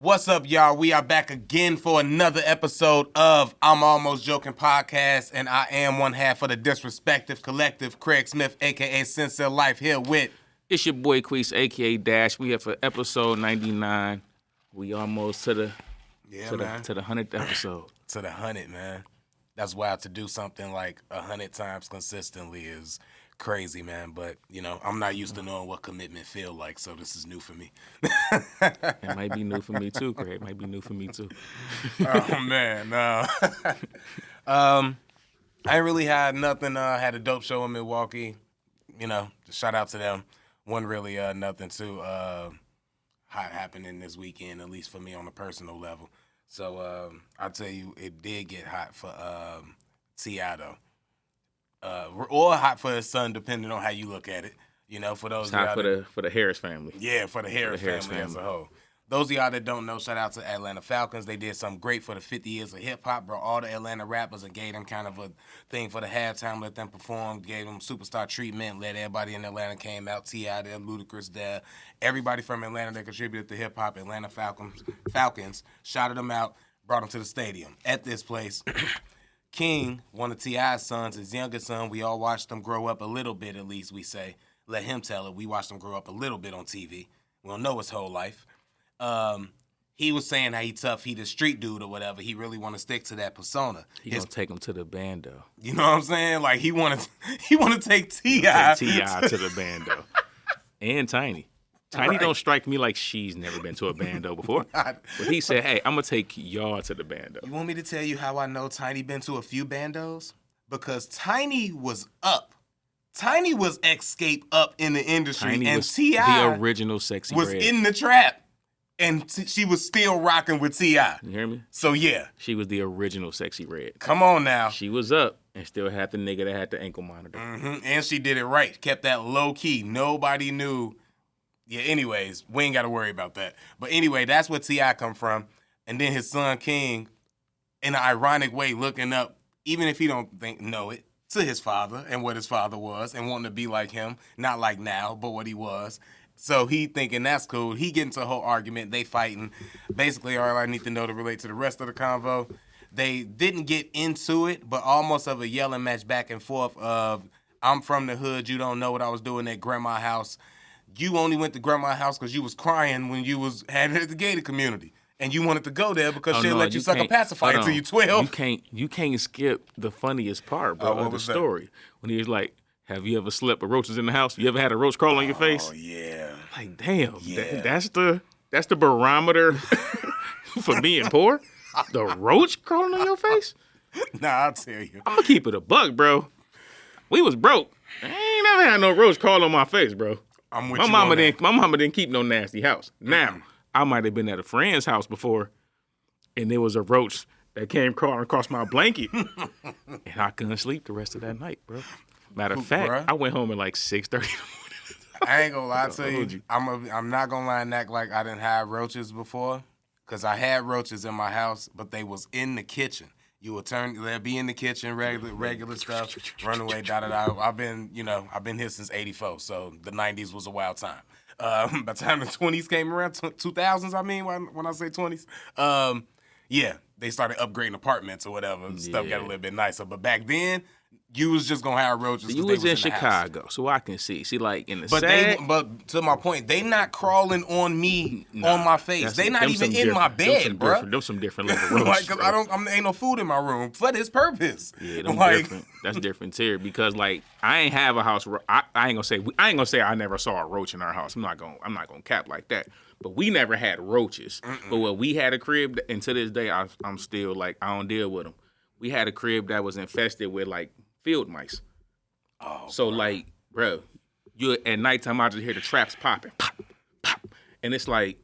What's up, y'all? We are back again for another episode of I'm Almost Joking Podcast, and I am one half of the Disrespective Collective, Craig Smith, a.k.a. Sincere Life, here with... It's your boy Queese, a.k.a. Dash. We here for episode 99. We almost to the 100th episode. To the 100, man. That's wild. To do something like 100 times consistently is crazy, man. But, you know, I'm not used to knowing what commitment feel like, so this is new for me. It might be new for me, too, Craig. It might be new for me, too. Oh, man, no. I ain't really had nothing. Had a dope show in Milwaukee. You know, shout out to them. Wasn't really nothing too hot happening this weekend, at least for me on a personal level. So I'll tell you, it did get hot for T.I. though. Or hot for his son, depending on how you look at it. You know, for those it's hot for the Harris family. Yeah, for the Harris family as a whole. Those of y'all that don't know, shout out to Atlanta Falcons. They did something great for the 50 years of hip-hop, brought all the Atlanta rappers and gave them kind of a thing for the halftime, let them perform, gave them superstar treatment, let everybody in Atlanta came out, T.I. there, Ludacris there. Everybody from Atlanta that contributed to hip-hop, Atlanta Falcons, shouted them out, brought them to the stadium. At this place, King, one of T.I.'s sons, his youngest son, we all watched him grow up a little bit, at least we say. Let him tell it. We watched him grow up a little bit on TV. We don't know his whole life. He was saying how he tough, he the street dude or whatever. He really want to stick to that persona. He gonna take him to the bando. You know what I'm saying? Like he want to take T.I. to the bando. And Tiny. Tiny don't strike me like she's never been to a bando before. But he said, hey, I'm gonna take y'all to the bando. You want me to tell you how I know Tiny been to a few bandos? Because Tiny was up. Tiny was escape up in the industry, Tiny and was T.I. the original sexy was red. in the trap. And she was still rocking with T.I. You hear me? So, yeah. She was the original sexy red. Come on now. She was up and still had the nigga that had the ankle monitor. Mm-hmm. And she did it right. Kept that low key. Nobody knew. Yeah, anyways, we ain't got to worry about that. But anyway, that's where T.I. come from. And then his son, King, in an ironic way, looking up, even if he don't know it, to his father and what his father was and wanting to be like him. Not like now, but what he was. So he thinking that's cool. He get into a whole argument. They fighting. Basically, all I need to know to relate to the rest of the convo, they didn't get into it, but almost of a yelling match back and forth of, I'm from the hood. You don't know what I was doing at grandma's house. You only went to grandma's house because you was crying when you was had it at the gated community. And you wanted to go there because she'll let you suck a pacifier until you're 12. You can't skip the funniest part, bro, of the story. When he was like, have you ever slept with roaches in the house? You ever had a roach crawl on your face? Oh, yeah. Like, damn, Yeah. that's the barometer for being poor? The roach crawling on your face? Nah, I'll tell you. I'm going to keep it a buck, bro. We was broke. I ain't never had no roach crawl on my face, bro. I'm with my you mama on didn't. that. My mama didn't keep no nasty house. Now, I might have been at a friend's house before, and there was a roach that came crawling across my blanket, and I couldn't sleep the rest of that night, bro. Matter of fact, Bruh. I went home at like 6:30 in the morning. I ain't gonna lie to you. I'm not gonna lie and act like I didn't have roaches before, cause I had roaches in my house, but they was in the kitchen. You would they'd be in the kitchen, regular stuff, run away, da. I've been here since '84, so the '90s was a wild time. By the time the '20s came around, 2000s, I mean, when I say '20s, yeah, they started upgrading apartments or whatever. Stuff got a little bit nicer, but back then, you was just gonna have roaches. You was in Chicago, so I can see. See, like in the But to my point, they not crawling on me on my face. They not even in my bed, bro. Them some different level roaches. Like, cause ain't no food in my room for this purpose. Yeah, them different. That's different too. Because like I ain't have a house. I ain't gonna say I never saw a roach in our house. I'm not gonna cap like that. But we never had roaches. But when we had a crib, and to this day, I'm still like I don't deal with them. We had a crib that was infested with like field mice. Oh, so bro. Like, bro, you at nighttime I just hear the traps popping, pop, pop, and it's like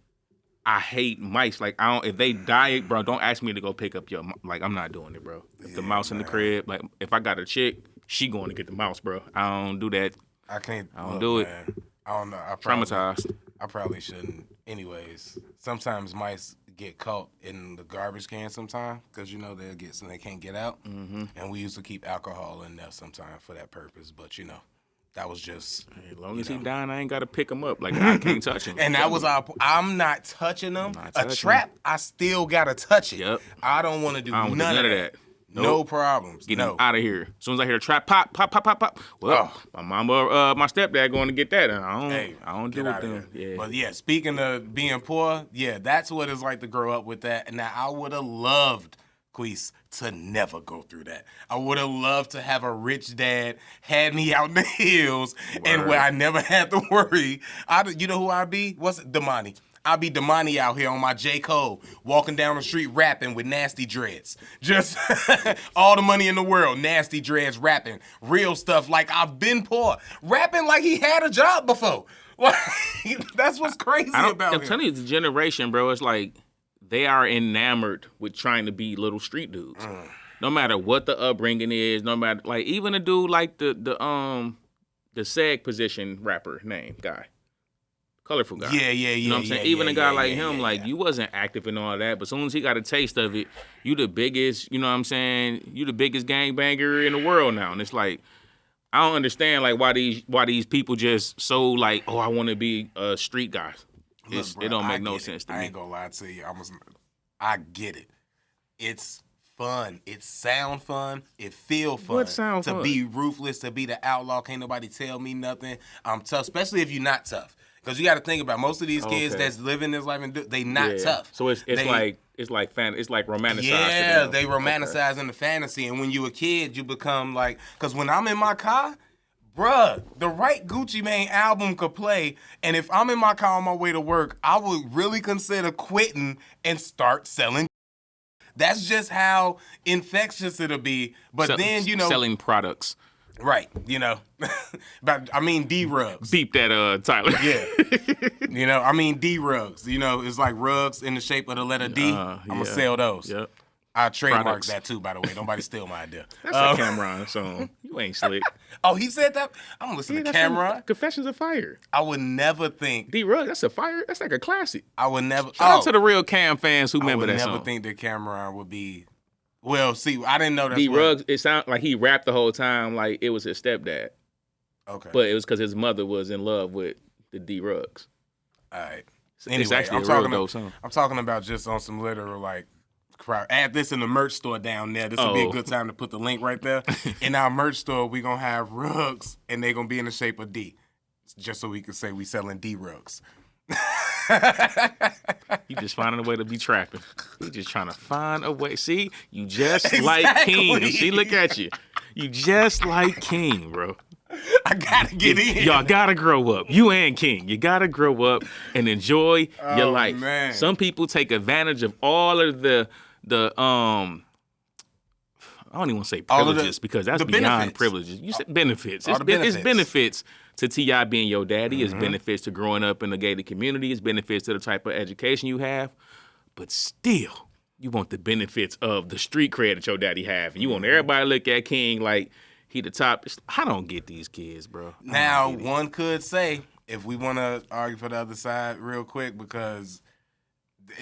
I hate mice. Like if they die, bro, don't ask me to go pick up your like I'm not doing it, bro. If the mouse in the crib, like if I got a chick, she going to get the mouse, bro. I don't do that. I can't. I don't do it. Man. I don't know. Traumatized. I probably shouldn't. Anyways, sometimes mice get caught in the garbage can sometimes because they can't get out. Mm-hmm. And we used to keep alcohol in there sometimes for that purpose. But That was just. As long as he dying, I ain't got to pick him up. Like, I can't touch him. And that was I'm not touching them. A touching trap, I still got to touch it. Yep. I don't want to do I don't none do of that. Nope. No problems. Get him out of here. As soon as I hear a trap, pop. Well, my mama, my stepdad going to get that. And I don't do it then. Yeah. But yeah, speaking of being poor, yeah, that's what it's like to grow up with that. And now I would have loved, Queese, to never go through that. I would have loved to have a rich dad had me out in the hills and where I never had to worry. You know who I'd be? What's it? Damani. I'll be Damani out here on my J. Cole, walking down the street rapping with nasty dreads. Just all the money in the world, nasty dreads rapping. Real stuff like I've been poor. Rapping like he had a job before. Like, that's what's crazy about him. I'm telling you, the generation, bro, it's like they are enamored with trying to be little street dudes. No matter what the upbringing is, no matter, like, even a dude like the seg position rapper guy. Colorful guy. Yeah. You know what I'm saying? Even a guy like him, you wasn't active in all that, but as soon as he got a taste of it, you the biggest, you know what I'm saying? You the biggest gangbanger in the world now. And it's like, I don't understand like why these people just so like, oh, I want to be a street guy. Look, bro, it don't make no sense to me. I ain't gonna lie to you. I get it. It's fun. It sound fun. It feel fun. What sound to fun? Be ruthless, to be the outlaw. Can't nobody tell me nothing. I'm tough, especially if you're not tough. Because you got to think about most of these kids that's living this life and they not tough. So it's like romanticized. Yeah, they romanticize in the fantasy, and when you a kid, you become like. Because when I'm in my car, bruh, the right Gucci Mane album could play, and if I'm in my car on my way to work, I would really consider quitting and start selling. That's just how infectious it'll be. But then selling products. Right, but I mean D-rugs. Beep that, Tyler. Yeah, I mean D-rugs. It's like rugs in the shape of the letter D. I'm gonna sell those. Yep. I trademarked that too, by the way. Nobody steal my idea. That's a Cameron song. You ain't slick. Oh, he said that? I'm gonna listen to Cameron. Confessions of Fire. I would never think D-Rug, that's a fire. That's like a classic. I would never. Shout out to the real Cam fans who remember that song. I would never think that Cameron would be. Well, see, I didn't know that. D-Ruggs, it sounded like he rapped the whole time like it was his stepdad. Okay. But it was because his mother was in love with the D-Ruggs. All right. Anyway, it's actually a real dope song. I'm talking about just on some literal, like, add this in the merch store down there. This would be a good time to put the link right there. In our merch store, we're going to have rugs, and they're going to be in the shape of D, just so we can say we selling D-Rugs. You just finding a way to be trapping. You just trying to find a way. See, you just like King. See, look at you. You just like King, bro. I gotta get in. Y'all gotta grow up. You and King. You gotta grow up and enjoy your life. Man. Some people take advantage of all of the I don't even want to say privileges because that's beyond benefits. Privileges. You said benefits. It's It's benefits to T.I. being your daddy. It's benefits to growing up in the gated community. It's benefits to the type of education you have. But still, you want the benefits of the street cred that your daddy have. And you want everybody to look at King like he the top. I don't get these kids, bro. Now, one could say, if we want to argue for the other side real quick, because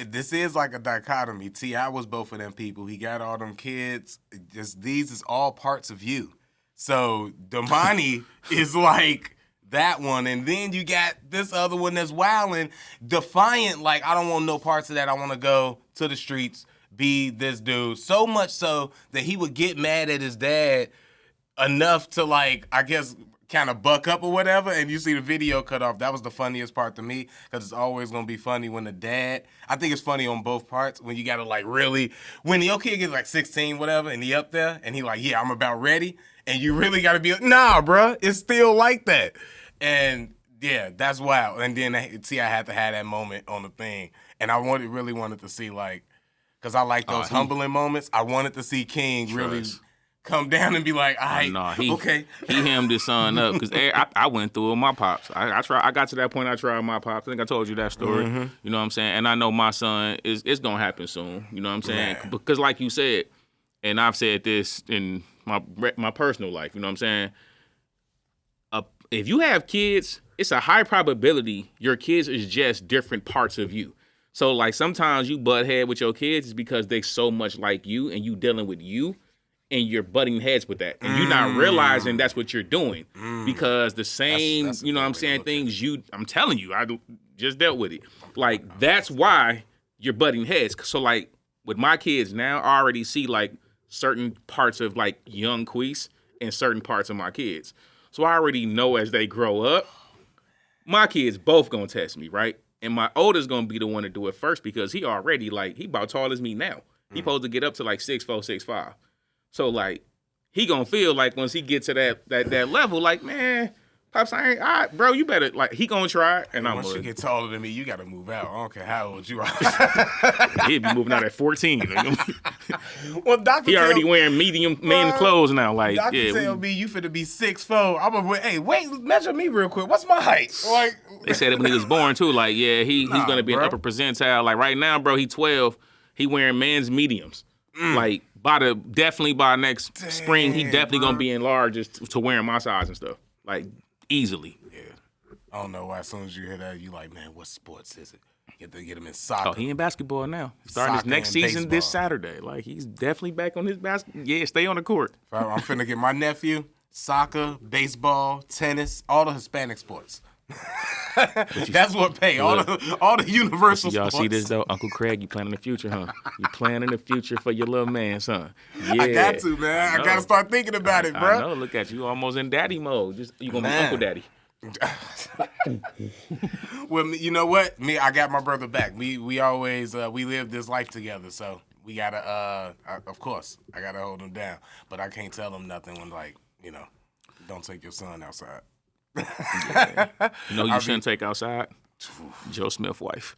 this is like a dichotomy. T.I. was both of them people. He got all them kids. These is all parts of you. So Damani is like that one. And then you got this other one that's wilding, defiant, like, I don't want no parts of that. I want to go to the streets, be this dude. So much so that he would get mad at his dad enough to, like, I guess, kind of buck up or whatever, and you see the video cut off. That was the funniest part to me, because it's always going to be funny when the dad, I think it's funny on both parts, when you got to, like, really, when your kid gets, like, 16, whatever, and he up there, and he like, yeah, I'm about ready, and you really got to be like, nah, bruh, it's still like that. And, yeah, that's wild. And then, I had to have that moment on the thing, and I really wanted to see, like, because I like those humbling moments, I wanted to see King really come down and be like, all right, okay. He hemmed his son up because I went through it with my pops. I got to that point. I tried my pops. I think I told you that story. Mm-hmm. You know what I'm saying? And I know my son it's gonna happen soon. You know what I'm saying? Man. Because like you said, and I've said this in my personal life. You know what I'm saying? If you have kids, it's a high probability your kids is just different parts of you. So like sometimes you butt head with your kids is because they so much like you and you dealing with you. and you're butting heads with that, and you're not realizing that's what you're doing because the same, That's a you know good what I'm way to saying, look at it. things I'm telling you, just dealt with it. Like, that's why you're butting heads. So, like, with my kids now, I already see, like, certain parts of, like, young Queese and certain parts of my kids. So I already know as they grow up, my kids both gonna test me, right? And my oldest gonna be the one to do it first because he already, like, he about tall as me now. He supposed to get up to, like, 6'4", 6'5". So, like, he gonna feel like once he get to that level, like, man, Pops, bro, you better, like, he gonna try it, and I'm Once you get taller than me, you got to move out. I don't care how old you are. he'd be moving out at 14. Well, Doctor He already wearing medium man clothes now. Like, Doctor yeah, tell me you finna be 6'4". I'm gonna hey, wait, measure me real quick. What's my height? Like, they said it when he was born too. Like, yeah, he's gonna be bro. an upper percentile. Like right now, bro, he 12. He wearing man's mediums. Like definitely by next spring, he definitely gonna be enlarged to wearing my size and stuff. Like easily. Yeah. I don't know why as soon as you hear that, you like, man, what sports is it? You have to get him in soccer. Oh, he in basketball now. Starting his Soccer next and season baseball. this Saturday. Like he's definitely back on his basketball. Yeah, stay on the court. I'm finna get my nephew soccer, baseball, tennis, all the Hispanic sports. That's what pay. All the universal Y'all sports. see this though? Uncle Craig, you planning the future, huh? You planning the future for your little man, son. Yeah. I got to, man. I gotta start thinking about it, bro. I know. Look at you, almost in daddy mode. You gonna be Uncle Daddy. Well, you know what? I got my brother back. We always we live this life together, so we gotta. Of course, I gotta hold him down, but I can't tell him nothing when don't take your son outside. Yeah. You know you shouldn't take outside? Joe Smith's wife.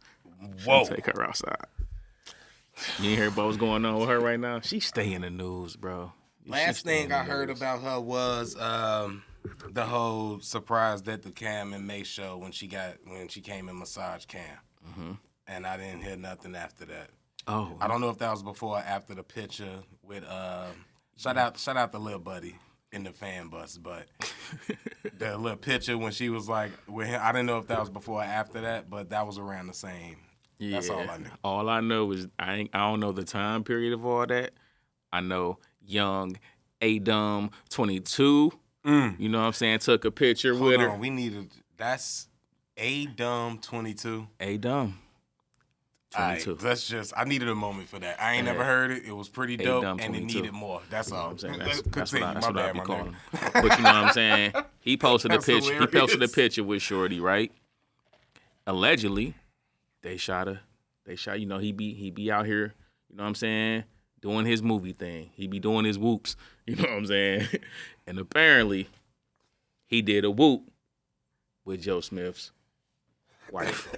Whoa. Shouldn't take her outside. You ain't hear about what's going on with her right now? She stay in the news, bro. Last thing I heard about her was the whole surprise that the Cam and May show when she came in Massage Cam, and I didn't hear nothing after that. Oh, I don't know if that was before or after the picture with shout out the little buddy in the fan bus, but the little picture when she was like with him, I didn't know if that was before or after that, but that was around the same. yeah. That's all I knew. All I know is I don't know the time period of all that. I know young Adam 22. You know what I'm saying? Took a picture with her. We needed that's Adam 22. Adam 22. Right, I needed a moment for that. I ain't never heard it. It was pretty dope, A-Dumb and it 22. needed more. That's all. I'm saying Let's that's what continue. I My be bad, calling him. nigga. But you know what I'm saying? He posted a That's picture. He posted a hilarious. picture with Shorty, right? Allegedly, they shot. You know, he be out here. You know what I'm saying? Doing his movie thing. He be doing his whoops. You know what I'm saying? And apparently, he did a whoop with Joe Smith's wife.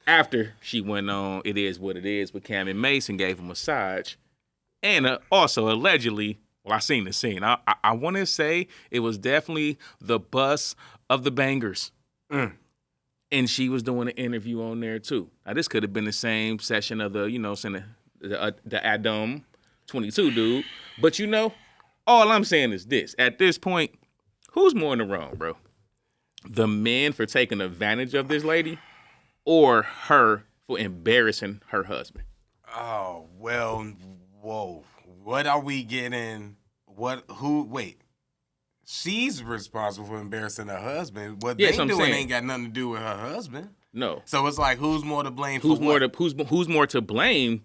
After she went on It Is What It Is with Cam and Mason, gave him a massage. And also, allegedly, well, I seen the scene. I want to say it was definitely the bus of the bangers. And she was doing an interview on there, too. Now, this could have been the same session of the Adam 22 dude. But, all I'm saying is this. At this point, who's more in the wrong, bro? The men for taking advantage of this lady or her for embarrassing her husband? Oh, well, whoa. What are we getting? Wait. She's responsible for embarrassing her husband. What they doing ain't got nothing to do with her husband. No. So it's like, who's more to blame who's for more what? Who's more to blame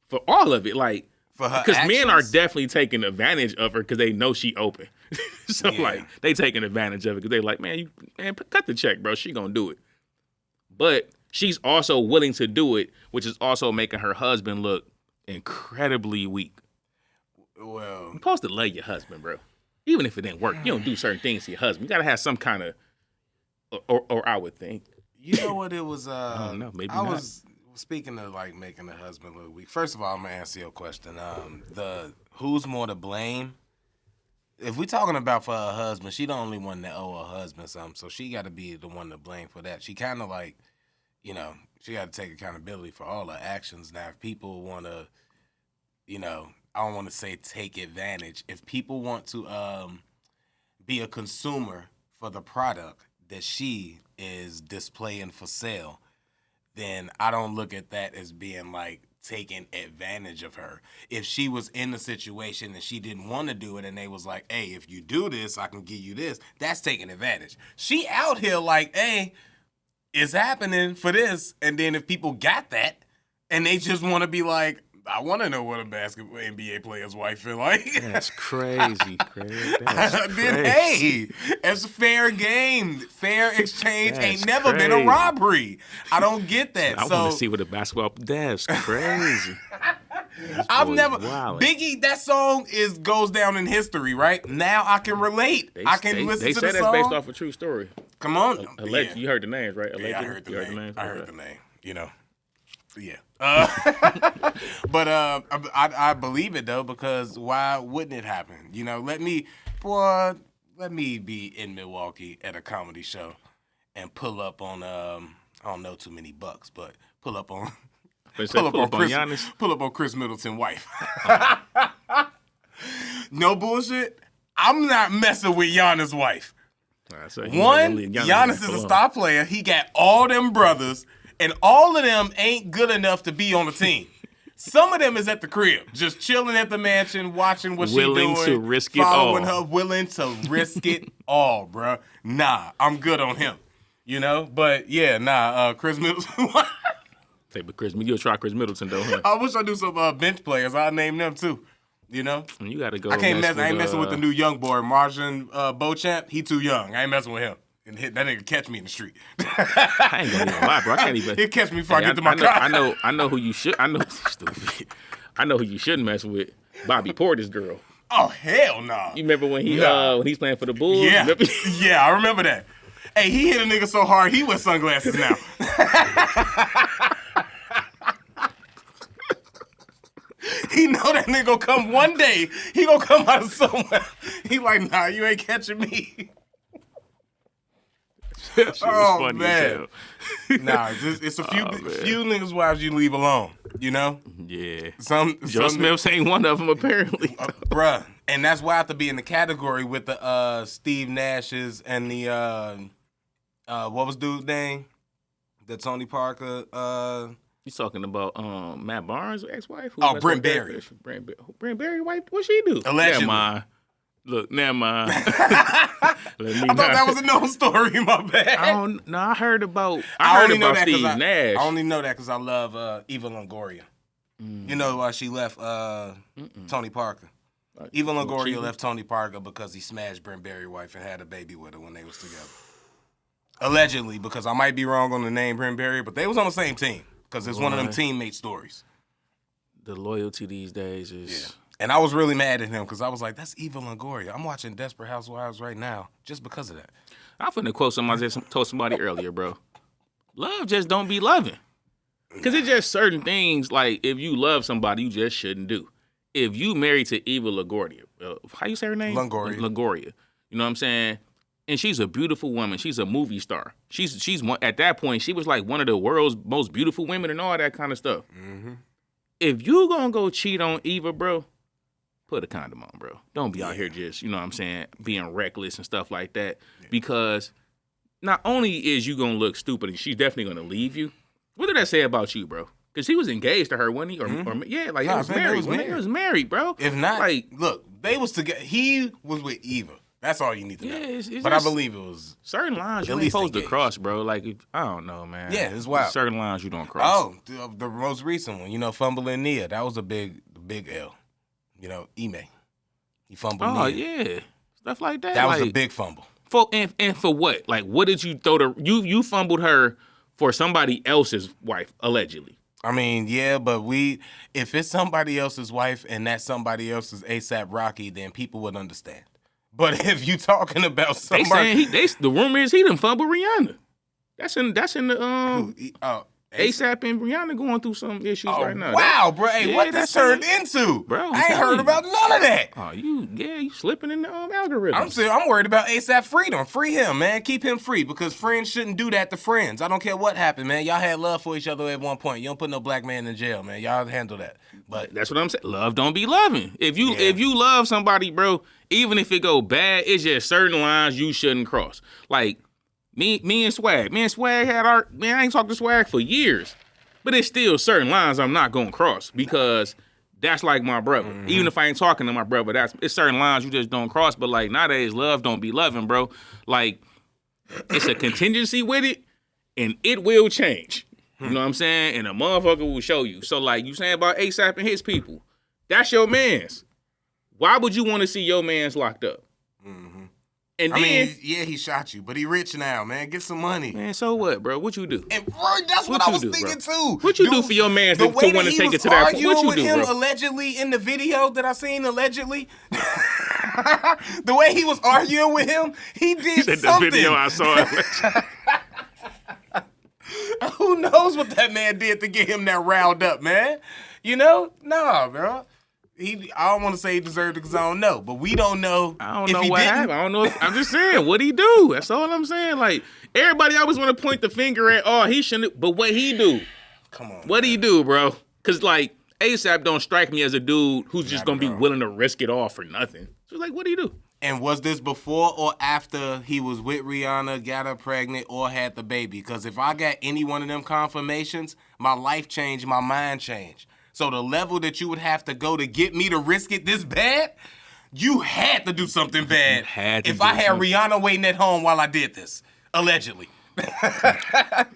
for all of it? Like, For her because men are actions? definitely taking advantage of her because they know she open. So Yeah. like they taking advantage of it because they like, man, cut the check, bro. She gonna do it. But she's also willing to do it, which is also making her husband look incredibly weak. Well, You're supposed to love your husband, bro. Even if it didn't work, you don't do certain things to your husband. You gotta have some kind of, or I would think. you know what it was? I don't know. Maybe I not. was speaking of like making the husband look weak. First of all, I'm gonna answer your question. The who's more to blame? If we talking about for her husband, she the only one that owe her husband something, so she got to be the one to blame for that. She kind of like, she got to take accountability for all her actions. Now, if people want to, I don't want to say take advantage. If people want to be a consumer for the product that she is displaying for sale, then I don't look at that as being like taking advantage of her. If she was in a situation and she didn't want to do it and they was like, hey, if you do this, I can give you this, that's taking advantage. She out here like, hey, it's happening for this. And then if people got that and they just want to be like, I want to know what a basketball NBA player's wife feel like. That's crazy. That's then, crazy. hey, it's fair game. Fair exchange That's ain't never been a crazy. robbery. I don't get that. I want to see what a basketball. That's crazy. I've boy's never wildin'. Biggie. That song goes down in history, right? Now I can relate. I can listen they to said the that's song. based off a true story. Come on, yeah. You heard the names, right? Yeah, I Allegedly? heard the You name. I heard Okay. the name. You know, yeah. But I believe it though, because why wouldn't it happen? You know, let me be in Milwaukee at a comedy show and pull up on I don't know too many bucks, but pull up on Pull up on Giannis. Pull up on Chris Middleton's wife. No bullshit. I'm not messing with Giannis' wife. One, Giannis is a star player. He got all them brothers, and all of them ain't good enough to be on the team. Some of them is at the crib, just chilling at the mansion, watching what she doing. Willing to risk it following all. her, willing to risk it all, bruh. Nah, I'm good on him. You know? But, yeah, Chris Middleton. But you'll try Chris Middleton, though, huh? I wish I knew some bench players. I'll name them, too. You know? You got to go. I ain't messing with the new young boy, Marjin Beauchamp. He too young. I ain't messing with him. And that nigga catch me in the street. I ain't gonna even lie, bro. I can't even. He'll catch me before I get to my car. I know who you should. stupid. I know who you shouldn't mess with. Bobby Porter's girl. Oh hell no! You remember when he's playing for the Bulls? Yeah, yeah, I remember that. Hey, he hit a nigga so hard he wears sunglasses now. He know that nigga gonna come one day. He gonna come out of somewhere. He like, nah, you ain't catching me. That shit was funny man. as hell. Nah, it's a few niggas' wives you leave alone. You know? Yeah. Joe Smith ain't one of them apparently. Bruh. And that's why I have to be in the category with the Steve Nash's and the what was dude's name? The Tony Parker. You talking about Matt Barnes' ex-wife? Brent Berry. Brent Berry, wife? What she do? Allegedly. Never mind. Look, never mind. I thought that was a known story. My bad. I heard about. I heard only know about that Steve Nash. I only know that because I love Eva Longoria. You know why she left Tony Parker? Eva Longoria left Tony Parker because he smashed Brent Berry's wife and had a baby with her when they was together. Allegedly, because I might be wrong on the name Brent Berry, but they was on the same team because it's one of them teammate stories. The loyalty these days is. Yeah. And I was really mad at him because I was like, that's Eva Longoria. I'm watching Desperate Housewives right now just because of that. I'm finna quote somebody told somebody earlier, bro. Love just don't be loving. Because it's just certain things, like, if you love somebody, you just shouldn't do. If you married to Eva Longoria, how you say her name? Longoria. You know what I'm saying? And she's a beautiful woman. She's a movie star. She's one, at that point, she was like one of the world's most beautiful women and all that kind of stuff. Mm-hmm. If you gonna go cheat on Eva, bro, put a condom on, bro. Don't be out here just, you know what I'm saying, being reckless and stuff like that. Yeah. Because not only is you going to look stupid, and she's definitely going to leave you, what did that say about you, bro? Because he was engaged to her, wasn't he? Or yeah, like, he was married. He was married, bro. If not, like, look, they was together. He was with Eva. That's all you need to know. It's but I believe it was certain lines you ain't supposed to cross, bro. Like, I don't know, man. Yeah, it's wild. Certain lines you don't cross. Oh, the most recent one, you know, fumbling Nia. That was a big L. You know, Ime. He fumbled Nia. Oh, yeah. Stuff like that. That was a big fumble. And for what? Like, what did you throw to... You fumbled her for somebody else's wife, allegedly. I mean, yeah, but if it's somebody else's wife and that somebody else's ASAP Rocky, then people would understand. But if you talking about somebody... the rumor is he done fumbled Rihanna. That's in the... ASAP and Rihanna going through some issues right now. Wow, bro. Hey, what this turned into? Bro, I ain't heard about none of that. Oh, you slipping in the algorithm. I'm worried about ASAP freedom. Free him, man. Keep him free because friends shouldn't do that to friends. I don't care what happened, man. Y'all had love for each other at one point. You don't put no black man in jail, man. Y'all handle that. But that's what I'm saying. Love don't be loving. If you love somebody, bro, even if it go bad, it's just certain lines you shouldn't cross. Like, Me and Swag had I ain't talked to Swag for years. But it's still certain lines I'm not gonna cross because that's like my brother. Mm-hmm. Even if I ain't talking to my brother, it's certain lines you just don't cross. But like nowadays, love don't be loving, bro. Like it's a contingency with it, and it will change. You know what I'm saying? And a motherfucker will show you. So like you saying about ASAP and his people, that's your man's. Why would you want to see your man's locked up? Mm-hmm. And I then, mean, yeah, he shot you, but he rich now, man. Get some money. man, so what, bro? What you do? And bro, that's what I was thinking too. What you do for your man to want to take it to that point? What you with do, him bro? allegedly in the video that I seen allegedly, the way he was arguing with him, he did something. The video I saw. Who knows what that man did to get him that riled up, man? You know? Nah, bro. I don't want to say he deserved it because I don't know, but we don't know. I don't know what happened. I don't know. I'm just saying, what'd he do? That's all I'm saying. Like, everybody always want to point the finger at, oh, he shouldn't, but what he do? Come on. What'd he do, bro? Because, like, ASAP don't strike me as a dude who's just going to be willing to risk it all for nothing. So, like, what'd he do? And was this before or after he was with Rihanna, got her pregnant, or had the baby? Because if I got any one of them confirmations, my life changed, my mind changed. So the level that you would have to go to get me to risk it this bad, you had to do something bad. If I had Rihanna waiting at home while I did this, allegedly.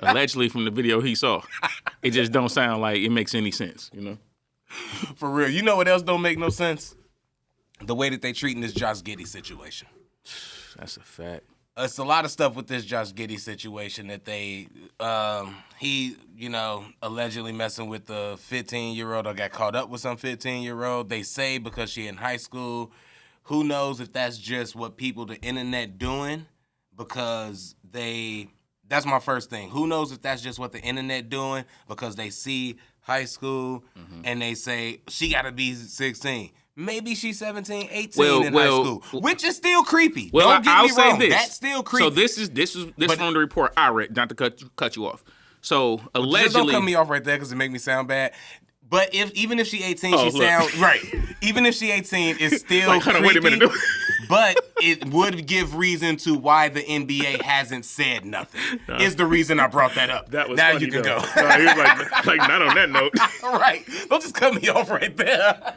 Allegedly from the video he saw. It just don't sound like it makes any sense, you know? For real. You know what else don't make no sense? The way that they treating this Josh Giddey situation. That's a fact. It's a lot of stuff with this Josh Giddey situation that he, allegedly messing with the 15-year-old or got caught up with some 15-year-old. They say because she in high school. Who knows if that's just what people, the internet doing? Because that's my first thing. Who knows if that's just what the internet doing? Because they see high school and they say, she got to be 16. Maybe she's 17, 18 in high school, which is still creepy. Well, Don't get me wrong. This. That's still creepy. So this from the report I read, not to cut you off. So allegedly, just don't cut me off right there because it make me sound bad. But even if she 18, she sounds right. Even if she 18, it's still like, creepy. Wait a minute. But it would give reason to why the NBA hasn't said nothing. Is the reason I brought that up. That was now funny, you can though. go. No, he was like not on that note. Right. Don't just cut me off right there.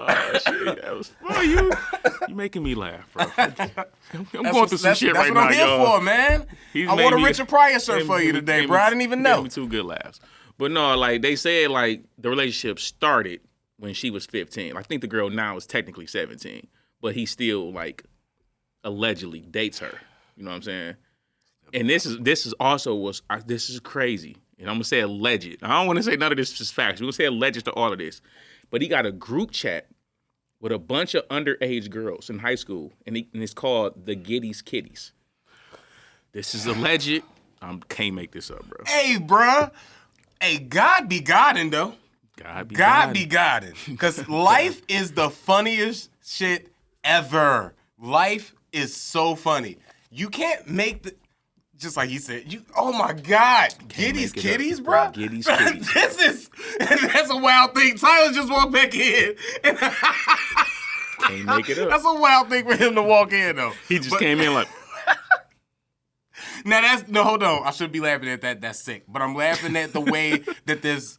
Oh, shit, that was funny. You making me laugh, bro. I'm going through some shit right now, y'all. That's what I'm here for, man. I wore a Richard Pryor shirt for you today, bro. I didn't even know. Gave me 2 good laughs. But no, like, they said, like, the relationship started when she was 15. I think the girl now is technically 17. But he still, like, allegedly dates her. You know what I'm saying? And this is crazy. And I'm going to say alleged. I don't want to say none of this is facts. We're going to say alleged to all of this. But he got a group chat with a bunch of underage girls in high school, and it's called the Giddey's Kitties. This is alleged. I can't make this up, bro. Hey, bro. Hey, God be Goddin', though. God be Goddin'. Because life is the funniest shit ever. Life is so funny. You can't make the... Just like he said, oh my God, Giddey's Kitties, bro? Giddey's Kitties. That's a wild thing. Tyler just walked back in. Can't make it up. That's a wild thing for him to walk in, though. He just came in like. Now hold on. I should be laughing at that. That's sick. But I'm laughing at the way that this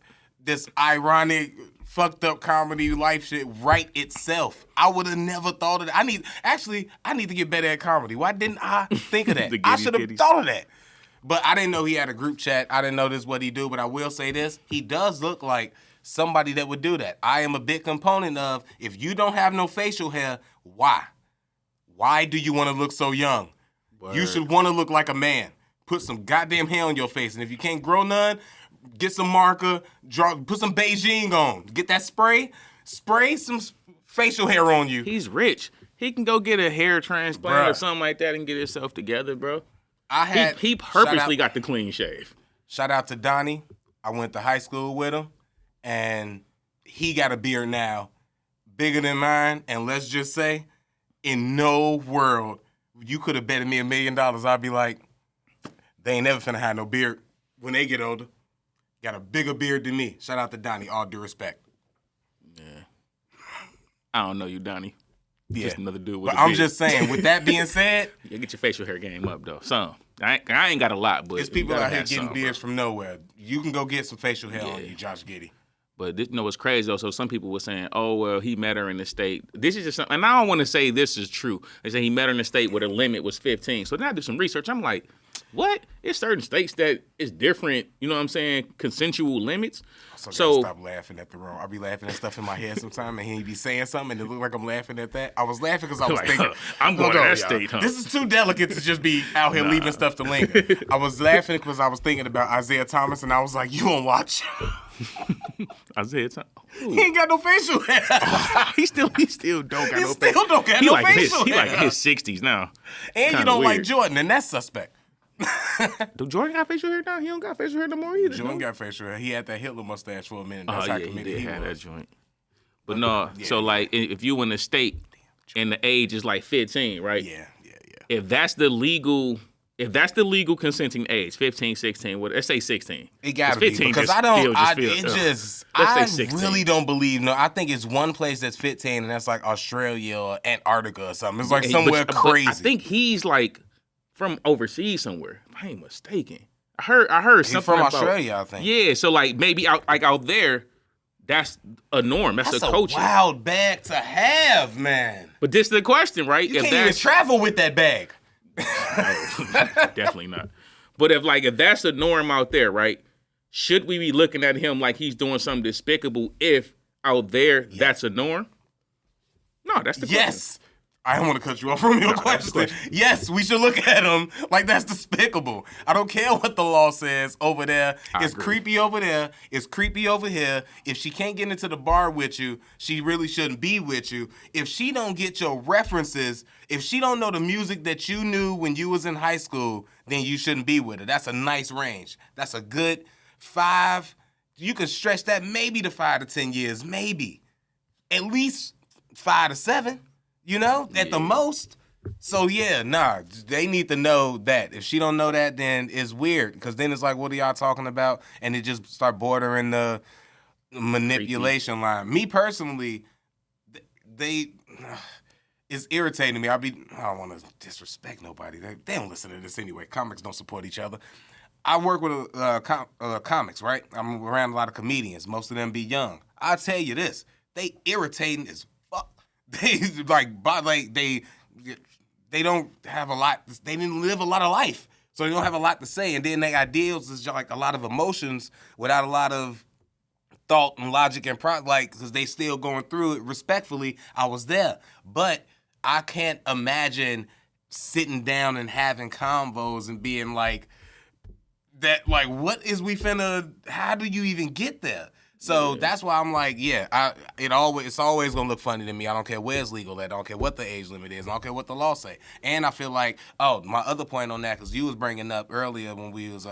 ironic, fucked up comedy life shit write itself. I would have never thought of that. I need to get better at comedy. Why didn't I think of that? I should have thought of that. But I didn't know he had a group chat. I didn't know this is what he do. But I will say this. He does look like somebody that would do that. I am a big component of, if you don't have no facial hair, why? Why do you want to look so young? Word. You should want to look like a man. Put some goddamn hair on your face. And if you can't grow none, get some marker, put some Beijing on. Get that spray some facial hair on you. He's rich. He can go get a hair transplant or something like that and get himself together, bro. He purposely got the clean shave. Shout out to Donnie. I went to high school with him, and he got a beard now bigger than mine. And let's just say, in no world, you could have betted me $1 million. I'd be like, they ain't never finna have no beard when they get older. Got a bigger beard than me. Shout out to Donnie, all due respect. Yeah. I don't know you, Donnie. Yeah. Just another dude with a beard. I'm just saying, with that being said. Yeah, get your facial hair game up, though. Some. I ain't got a lot, but It's people out here getting something, beards from nowhere. You can go get some facial hair on you, Josh Giddey. But this, what's crazy though? So some people were saying, "Oh well, he met her in the state." This is just something, and I don't want to say this is true. They say he met her in the state where the limit was 15. So then I do some research. I'm like, what? It's certain states that is different. You know what I'm saying? Consensual limits. So stop laughing at the wrong. I'll be laughing at stuff in my head sometimes, and he be saying something, and it look like I'm laughing at that. I was laughing because I was Like, thinking, I'm going to that state, huh? This is too delicate to just be out here leaving stuff to linger. I was laughing because I was thinking about Isaiah Thomas, and I was like, you won't watch. Isaiah Thomas. He ain't got no facial hair. He still don't got He no still don't got no facial He hair. like in his 60s now. And you don't like Jordan, and that's suspect. Do Jordan got facial hair now? He don't got facial hair no more either. Jordan got facial hair. He had that Hitler mustache for a minute. That's how committed he had was. that joint. But no, so like if you in the state and the age is like 15, right? Yeah. If that's the legal consenting age, 15, 16, let's say 16. It gotta 15 be because let's say 16. Really don't believe. No, I think it's one place that's 15, and that's like Australia or Antarctica or something. It's like somewhere crazy. I think he's like from overseas somewhere. If I ain't mistaken. I heard something from about Australia, I think. Yeah, so like maybe out there, that's a norm. That's a culture. That's a wild bag to have, man. But this is the question, right? You can't even travel with that bag. No, definitely not. But if that's a norm out there, right? Should we be looking at him like he's doing something despicable if out there that's a norm? No, that's the question. Yes. I don't want to cut you off from your question. Yes, we should look at him like that's despicable. I don't care what the law says over there. It's creepy over there. It's creepy over here. If she can't get into the bar with you, she really shouldn't be with you. If she don't get your references, if she don't know the music that you knew when you was in high school, then you shouldn't be with her. That's a nice range. That's a good 5. You can stretch that maybe to 5 to 10 years, maybe. At least 5 to 7. You know, at the most. So, they need to know that. If she don't know that, then it's weird. Because then it's like, what are y'all talking about? And it just start bordering the manipulation line. Me personally, it's irritating me. I don't want to disrespect nobody. They don't listen to this anyway. Comics don't support each other. I work with comics, right? I'm around a lot of comedians. Most of them be young. I'll tell you this. They irritating as They don't have a lot. They didn't live a lot of life, so they don't have a lot to say. And then their ideals is like a lot of emotions without a lot of thought and logic and because they still going through it. Respectfully, I was there, but I can't imagine sitting down and having convos and being like that. Like, what is we finna? How do you even get there? So that's why I'm like, it's always gonna look funny to me. I don't care where it's legal at. I don't care what the age limit is. I don't care what the law say. And I feel like, my other point on that, because you was bringing up earlier when we was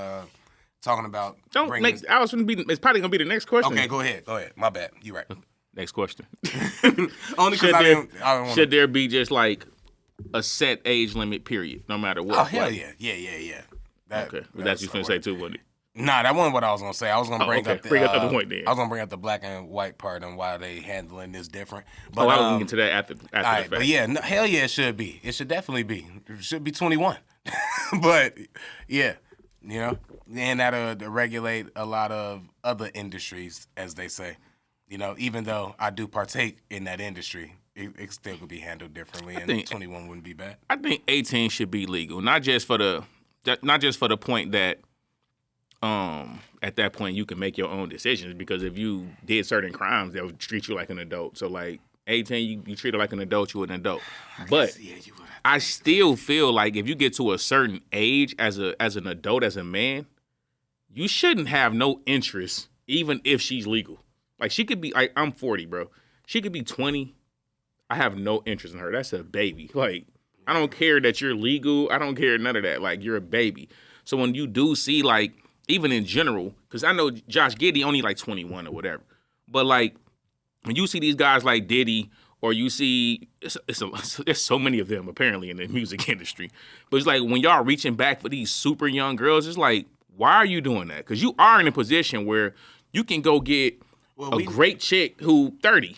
talking about. It's probably gonna be the next question. Okay, go ahead. My bad. You right. Next question. Only because I don't want. Should there be just like a set age limit? Period. No matter what. Oh hell yeah. Okay, that's you finna say too, wasn't it? Nah, that wasn't what I was gonna say. I was gonna bring up the point then. I was gonna bring up the black and white part and why they handling this different. But I was gonna get to that after the fact. But hell yeah, it should be. It should definitely be. It should be 21. But and that'll regulate a lot of other industries, as they say. Even though I do partake in that industry, it still could be handled differently, and 21 wouldn't be bad. I think 18 should be legal, not just for the point that. At that point, you can make your own decisions because if you did certain crimes, they'll treat you like an adult. So, like 18, you treat it like an adult, you're an adult. But I still feel like if you get to a certain age as an adult, as a man, you shouldn't have no interest, even if she's legal. Like she could be, like I'm 40, bro. She could be 20. I have no interest in her. That's a baby. Like I don't care that you're legal. I don't care none of that. Like you're a baby. So when you do see like. Even in general, because I know Josh Giddey only like 21 or whatever. But like when you see these guys like Diddy or you see, there's so many of them apparently in the music industry. But it's like when y'all reaching back for these super young girls, it's like, why are you doing that? Because you are in a position where you can go get a great chick who 30.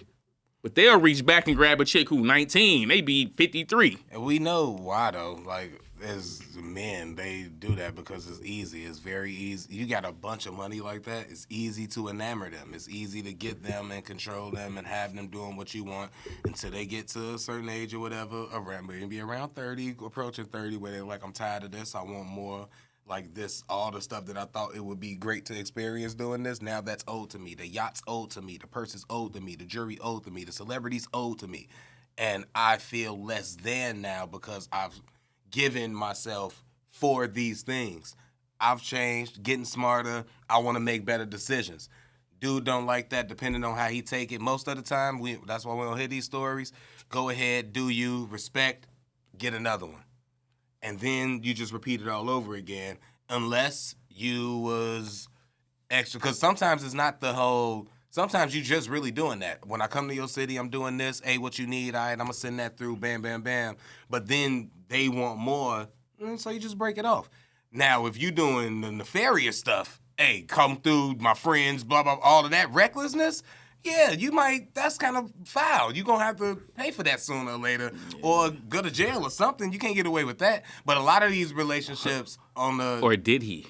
But they'll reach back and grab a chick who 19. They be 53. And we know why, though. Like, as men, they do that because it's easy. It's very easy. You got a bunch of money like that, it's easy to enamor them. It's easy to get them and control them and have them doing what you want until they get to a certain age or whatever, around maybe around 30, approaching 30, where they're like, I'm tired of this. I want more. Like this, all the stuff that I thought it would be great to experience doing this, now that's owed to me. The yacht's owed to me. The purse is owed to me. The jury owed to me. The celebrity's owed to me. And I feel less than now because I've given myself for these things. I've changed, getting smarter. I want to make better decisions. Dude don't like that depending on how he take it. Most of the time, that's why we don't hear these stories. Go ahead, do you, respect, get another one. And then you just repeat it all over again, unless you was extra. Because sometimes it's not the whole. Sometimes you just really doing that. When I come to your city, I'm doing this. Hey, what you need? All right, I'm gonna send that through. Bam, bam, bam. But then they want more, so you just break it off. Now, if you doing the nefarious stuff, hey, come through, my friends, blah blah, all of that recklessness. Yeah, you might, that's kind of foul. You're going to have to pay for that sooner or later or go to jail or something. You can't get away with that. But a lot of these relationships on the... Or did he?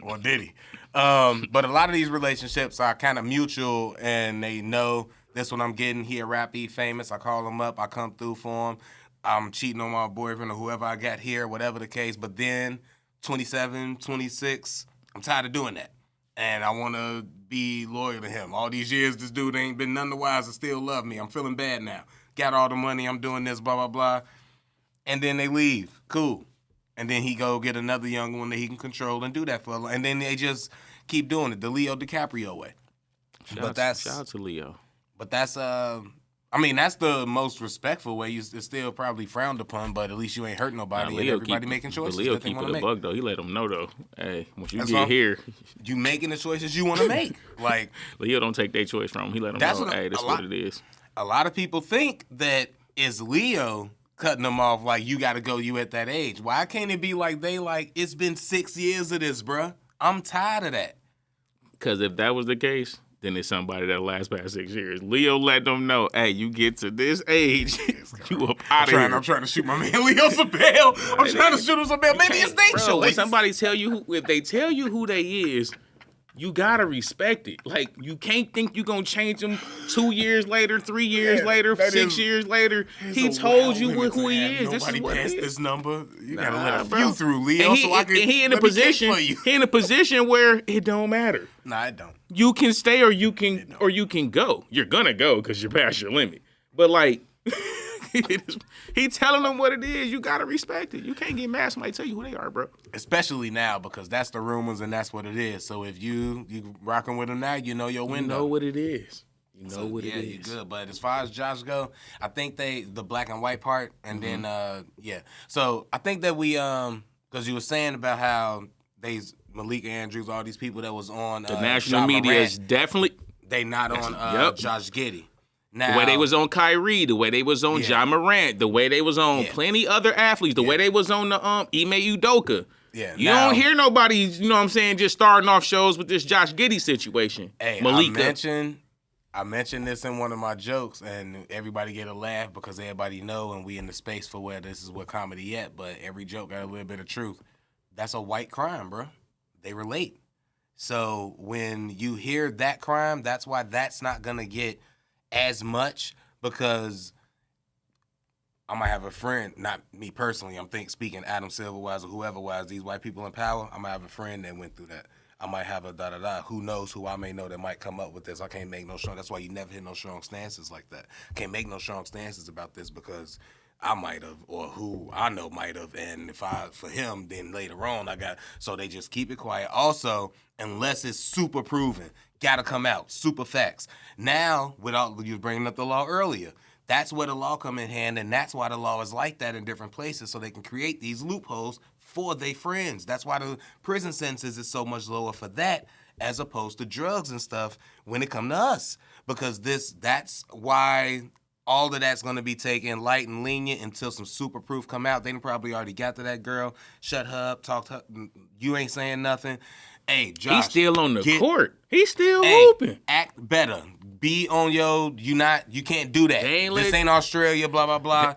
Or did he? But a lot of these relationships are kind of mutual and they know this what I'm getting. He a rap, he famous. I call him up. I come through for him. I'm cheating on my boyfriend or whoever I got here, whatever the case. But then 27, 26, I'm tired of doing that. And I want to be loyal to him. All these years, this dude ain't been none the wiser, still love me. I'm feeling bad now. Got all the money, I'm doing this, blah, blah, blah. And then they leave. Cool. And then he go get another young one that he can control and do that for. And then they just keep doing it, the Leo DiCaprio way. Shout out to Leo. But that's that's the most respectful way. It's still probably frowned upon, but at least you ain't hurting nobody and everybody making choices. Leo that they keep want it to a make. bug though. He let them know though. Hey, once you get here, you making the choices you want to make. Like Leo don't take their choice from him. He let them know. Hey, this is what it is. A lot of people think that it's Leo cutting them off. Like you got to go. You at that age. Why can't it be like they like? It's been 6 years of this, bruh. I'm tired of that. Because if that was the case, then it's somebody that'll last past 6 years. Leo let them know, hey, you get to this age, you up out of here. I'm trying to shoot my man Leo some bail. I'm trying to shoot him some bail. Maybe it's their choice. When somebody tell you, if they tell you who they is, you gotta respect it. Like, you can't think you gonna change him 2 years later, 3 years later, 6 years later. He told you who he is. This is what passed it is. This number. You gotta let a few through, Leo, and he, so I can he in a position. He in a position where it don't matter. Nah, it don't. You can stay or you can go. You're gonna go because you're past your limit. But like, he telling them what it is. You gotta respect it. You can't get mad. Somebody tell you who they are, bro. Especially now because that's the rumors and that's what it is. So if you rocking with them now, you know your window. You know what it is. You know what it is. Yeah, you good. But as far as Josh go, I think the black and white part, and then So I think that we because you were saying about how Malik Andrews, all these people that was on the national media is definitely they not on Josh Giddey. Now, the way they was on Kyrie, the way they was on Ja Morant, the way they was on plenty other athletes, the way they was on the Ime Udoka. Yeah, you don't hear nobody, you know what I'm saying, just starting off shows with this Josh Giddey situation. Hey, Malika. I mentioned this in one of my jokes, and everybody get a laugh because everybody know, and we in the space for where this is what comedy at. But every joke got a little bit of truth. That's a white crime, bro. They relate. So when you hear that crime, that's why that's not gonna get as much because I might have a friend, not me personally. I'm speaking Adam Silver wise or whoever wise. These white people in power. I might have a friend that went through that. I might have a da-da-da. Who knows who I may know that might come up with this. I can't make no strong. That's why you never hear no strong stances like that. Can't make no strong stances about this because I might have or who I know might have. And for him, then later on so they just keep it quiet. Also, unless it's super proven, gotta come out. Super facts. Now, you were bringing up the law earlier. That's where the law come in hand, and that's why the law is like that in different places, so they can create these loopholes for their friends. That's why the prison sentences is so much lower for that as opposed to drugs and stuff when it come to us. Because that's why All of that's going to be taken light and lenient until some super proof come out. They done probably already got to that girl. Shut her up. Talk to her. You ain't saying nothing. Hey, Josh. He's still on the court. He's still hooping. Act better. Be on your, you can't do that. This ain't Australia, blah, blah, blah.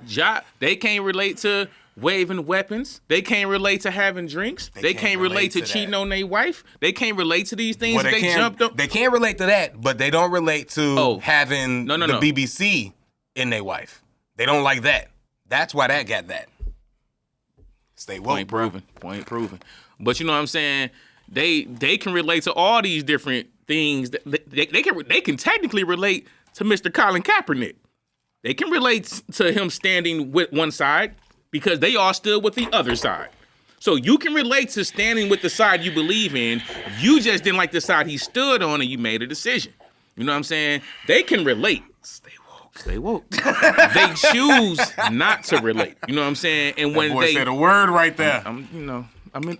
They can't relate to waving weapons. They can't relate to having drinks. They can't relate to cheating on their wife. They can't relate to these things they jumped up. They can't relate to that, but they don't relate to having the BBC in their wife. They don't like that. That's why that got that. Stay woke, Point proven. But you know what I'm saying? They can relate to all these different things. They can technically relate to Mr. Colin Kaepernick. They can relate to him standing with one side because they all stood with the other side. So you can relate to standing with the side you believe in. You just didn't like the side he stood on and you made a decision. You know what I'm saying? They can relate. Stay woke. They choose not to relate. You know what I'm saying? And when boy said a word right there. I'm in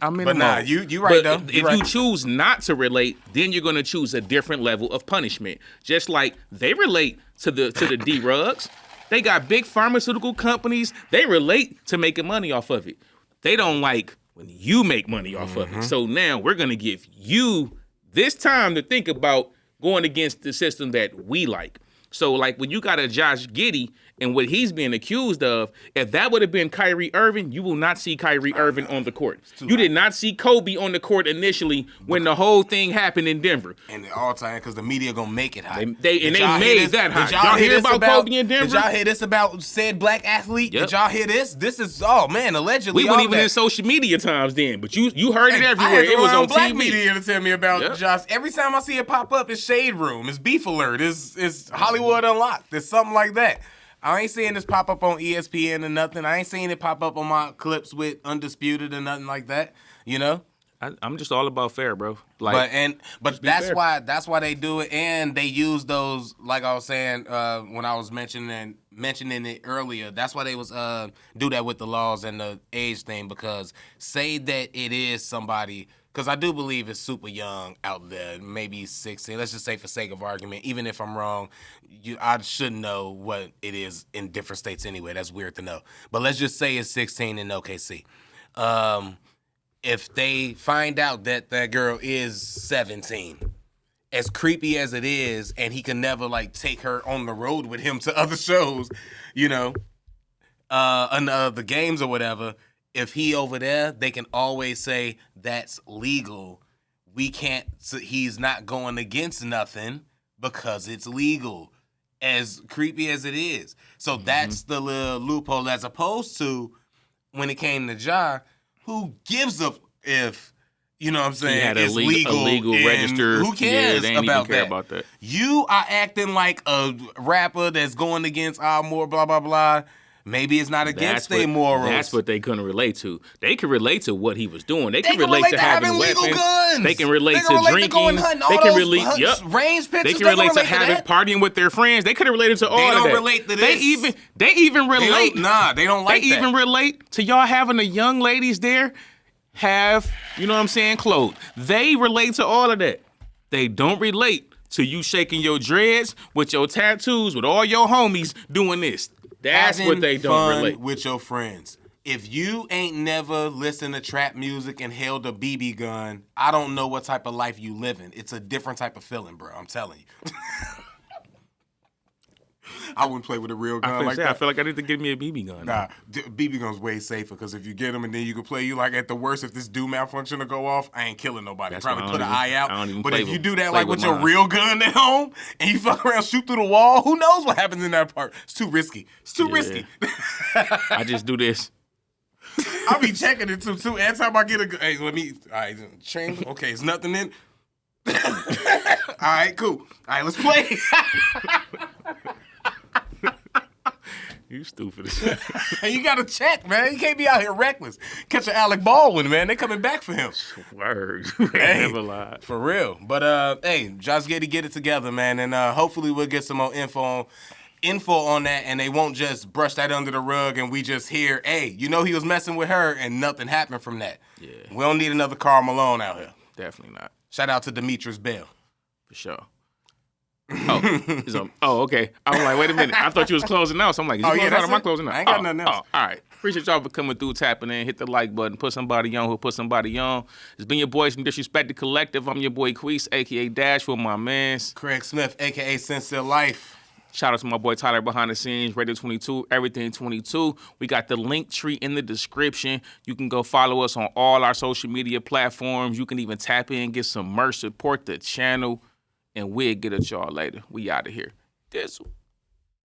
but nah, mode. you right though. You choose not to relate, then you're gonna choose a different level of punishment. Just like they relate to the D-Rugs. They got big pharmaceutical companies. They relate to making money off of it. They don't like when you make money off of it. So now we're gonna give you this time to think about going against the system that we like. So, like, when you got a Josh Giddey and what he's being accused of, if that would have been Kyrie Irving, you will not see Kyrie Irving on the court. You did not see Kobe on the court initially when the whole thing happened in Denver. And all time, because the media gonna make it hot. They made that hot. Y'all hear about Kobe in Denver? Did y'all hear this about said black athlete? Yep. Did y'all hear this? This is, allegedly. We weren't even in social media times then, but you heard it everywhere. It was on black TV. Media to tell me about Josh. Every time I see it pop up, it's Shade Room, it's Beef Alert, it's Hollywood Unlocked. It's something like that. I ain't seeing this pop up on ESPN or nothing. I ain't seeing it pop up on my clips with Undisputed or nothing like that. You know? I'm just all about fair, bro. Like, but that's why they do it, and they use those, like I was saying when I was mentioning it earlier. That's why they was do that with the laws and the age thing, because say that it is somebody. Because I do believe it's super young out there, maybe 16. Let's just say for sake of argument, even if I'm wrong, I should know what it is in different states anyway. That's weird to know. But let's just say it's 16 in OKC. If they find out that that girl is 17, as creepy as it is, and he can never, like, take her on the road with him to other shows, you know, and the games or whatever, if he over there, they can always say that's legal. We can't, he's not going against nothing because it's legal, as creepy as it is. So that's the little loophole, as opposed to when it came to Ja, who gives a if, you know what I'm saying, it's legal, registered. Who cares they ain't about, even care about that? You are acting like a rapper that's going against our more blah, blah, blah. Maybe it's not against their morals. That's what they couldn't relate to. They could relate to what he was doing. They can relate to having legal weapons. guns. They can relate to drinking. They can relate. Range pitches. They can relate to having partying with their friends. They could have related to all of that. They don't relate to this. They even relate. They don't like that. They even relate to y'all having the young ladies there have, you know what I'm saying, clothes. They relate to all of that. They don't relate to you shaking your dreads with your tattoos with all your homies doing this. That's what they don't relate with your friends. If you ain't never listened to trap music and held a BB gun, I don't know what type of life you living. It's a different type of feeling, bro. I'm telling you. I wouldn't play with a real gun like that. I feel like I need to get me a BB gun. Nah, BB gun's way safer because if you get them and then you can play, you like at the worst, if this do malfunction to go off, I ain't killing nobody. Probably put an eye out. But if you do that like with your real gun at home and you fuck around, shoot through the wall, who knows what happens in that part? It's too risky. It's too risky. I just do this. I'll be checking it too. Every time I get a gun, hey, all right, chamber. Okay, it's nothing in. All right, cool. All right, let's play. You stupid. You gotta check, man. You can't be out here reckless. Catch an Alec Baldwin, man. They coming back for him. Word. Hey, never lied. For real. But hey, Josh Giddey, get it together, man. And hopefully we'll get some more info on that, and they won't just brush that under the rug and we just hear, hey, you know he was messing with her and nothing happened from that. Yeah. We don't need another Karl Malone out here. Definitely not. Shout out to Demetrius Bell. For sure. Okay. I was like, wait a minute. I thought you was closing out. So I'm like, is you closing out or am I closing out? I ain't got nothing else. All right. Appreciate y'all for coming through, tapping in. Hit the like button. Put somebody on who put somebody on. It's been your boys from Disrespective Collective. I'm your boy Queese, a.k.a. Dash, with my mans. Craig Smith, a.k.a. Sincere Life. Shout out to my boy Tyler behind the scenes, Radio 22, Everything 22. We got the link tree in the description. You can go follow us on all our social media platforms. You can even tap in, get some merch, support the channel, and we'll get at y'all later. We out of here. Dizzle.